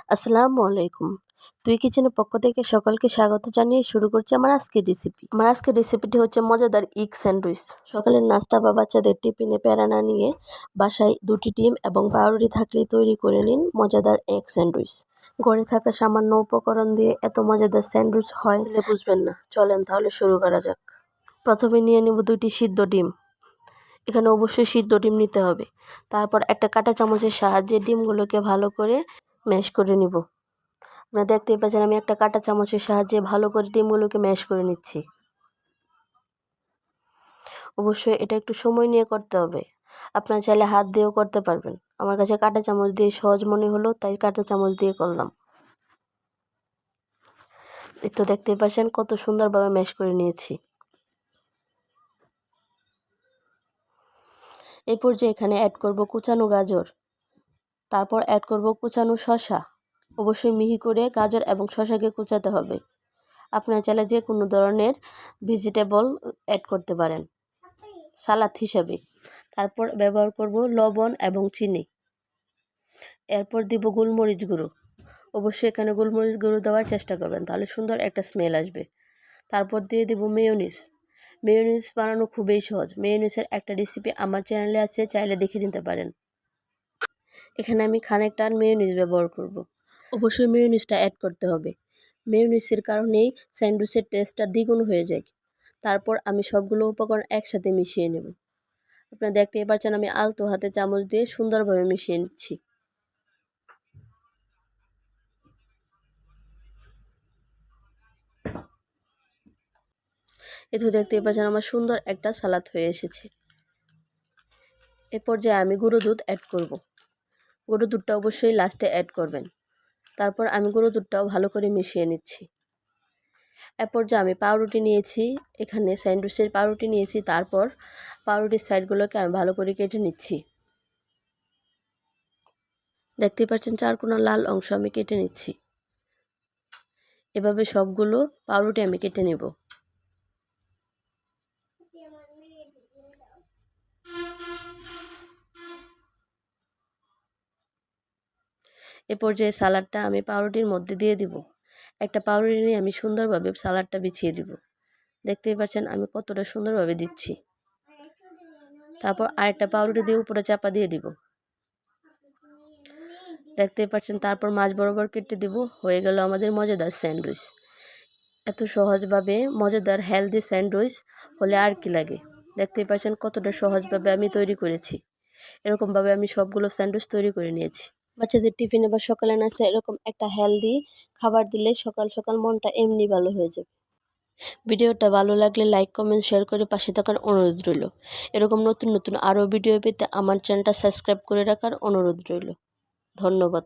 আসসালামু আলাইকুম। তুই কিচেনের পক্ষ থেকে সকলকে স্বাগত জানিয়ে শুরু করছি আমার আজকের রেসিপি। আমার আজকের রেসিপিটি হচ্ছে মজাদার এগ স্যান্ডউইচ। সকালের নাস্তা বা বাচ্চাদের টিফিনে প্যারা না নিয়ে বাসায় 2টি ডিম এবং পাউরুটি থাকলেই তৈরি করে নিন মজাদার এগ স্যান্ডউইচ। ঘরে থাকা সামান্য উপকরণ দিয়ে এত মজাদার স্যান্ডউইচ হয় বলে বুঝবেন না। চলেন তাহলে শুরু করা যাক। প্রথমে নিয়ে নেব 2টি সিদ্ধ ডিম। এখানে অবশ্যই সিদ্ধ ডিম নিতে হবে। তারপর একটা কাঁটা চামচের সাহায্যে ডিমগুলোকে ভালো করে ম্যাশ করে নিব। আপনারা দেখতেই পাচ্ছেন আমি একটা কাঁটা চামচের সাহায্যে ভালো করে ডিমগুলোকে ম্যাশ করে নিচ্ছি। অবশ্যই এটা একটু সময় নিয়ে করতে হবে। আপনারা চাইলে হাত দিয়েও করতে পারবেন। আমার কাছে কাঁটা চামচ দিয়ে সহজ মনে হলো তাই কাঁটা চামচ দিয়ে করলাম। এই তো দেখতেই পাচ্ছেন কত সুন্দরভাবে ম্যাশ করে নিয়েছি। এই পর্যায়ে এখানে অ্যাড করব কুচানো গাজর, তারপর অ্যাড করব কুচানো শসা। অবশ্যই মিহি করে গাজর এবং শসাকে কুচাতে হবে। আপনারা চাইলে যে কোনো ধরনের ভেজিটেবল অ্যাড করতে পারেন সালাদ হিসাবে। তারপর ব্যবহার করব লবণ এবং চিনি। এরপর দিব গোলমরিচ গুঁড়ো। অবশ্যই এখানে গোলমরিচ গুঁড়ো দেওয়ার চেষ্টা করবেন, তাহলে সুন্দর একটা স্মেল আসবে। তারপর দিয়ে দিব মেয়োনিজ। মেয়োনিজ বানানো খুবই সহজ। মেয়োনিজের একটা রেসিপি আমার চ্যানেলে আছে, চাইলে দেখে নিতে পারেন। এখানে আমি খানিকটা মেয়োনিজ ব্যবহার করব। অবশ্যই মেয়োনিজটা অ্যাড করতে হবে। মেয়োনিজের কারণেই স্যান্ডউইচের টেস্টটা দ্বিগুণ হয়ে যায়। তারপর আমি সবগুলো উপকরণ একসাথে মিশিয়ে নেব। আপনারা দেখতেই পাচ্ছেন আমি আলতো হাতে চামচ দিয়ে সুন্দরভাবে মিশিয়ে নিচ্ছি। এতে দেখতেই পাচ্ছেন আমার সুন্দর একটা সালাদ হয়ে এসেছে। এ পর্যায়ে আমি গুঁড়ো দুধ অ্যাড করব। গুঁড়ো দুধটা অবশ্যই লাস্টে অ্যাড করবেন। তারপর আমি গুঁড়ো দুধটাও ভালো করে মিশিয়ে নিচ্ছি। এ পর্যায়ে আমি পাউরুটি নিয়েছি, এখানে স্যান্ডউইচের পাউরুটি নিয়েছি। তারপর পাউরুটির সাইডগুলোকে আমি ভালো করে কেটে নিচ্ছি। দেখতেই পাচ্ছেন চারকোনা লাল অংশ আমি কেটে নিচ্ছি। এভাবে সবগুলো পাউরুটি আমি কেটে নেব। এ পর্যায়ে সালাডটা আমি পাউরুটির মধ্যে দিয়ে দিব। একটা পাউরুটি নিয়ে আমি সুন্দরভাবে সালাডটা বিছিয়ে দিব। দেখতেই পাচ্ছেন আমি কতটা সুন্দরভাবে দিচ্ছি। তারপর আরেকটা পাউরুটি দিয়ে উপরে চাপা দিয়ে দিব। দেখতেই পাচ্ছেন তারপর মাছ বরাবর কেটে দিব। হয়ে গেল আমাদের মজাদার স্যান্ডউইচ। এত সহজভাবে মজাদার হেলদি স্যান্ডউইচ হলে আর কি লাগে। দেখতেই পাচ্ছেন কতটা সহজভাবে আমি তৈরি করেছি। এরকমভাবে আমি সবগুলো স্যান্ডউইচ তৈরি করে নিয়েছি। বাচ্চাদের টিফিনে বা সকালে নাস্তায় এরকম একটা হেলদি খাবার দিলে সকাল সকাল মনটা এমনি ভালো হয়ে যাবে। ভিডিওটা ভালো লাগলে লাইক কমেন্ট শেয়ার করে পাশে থাকার অনুরোধ রইল। এরকম নতুন নতুন আরও ভিডিও পেতে আমার চ্যানেলটা সাবস্ক্রাইব করে রাখার অনুরোধ রইল। ধন্যবাদ।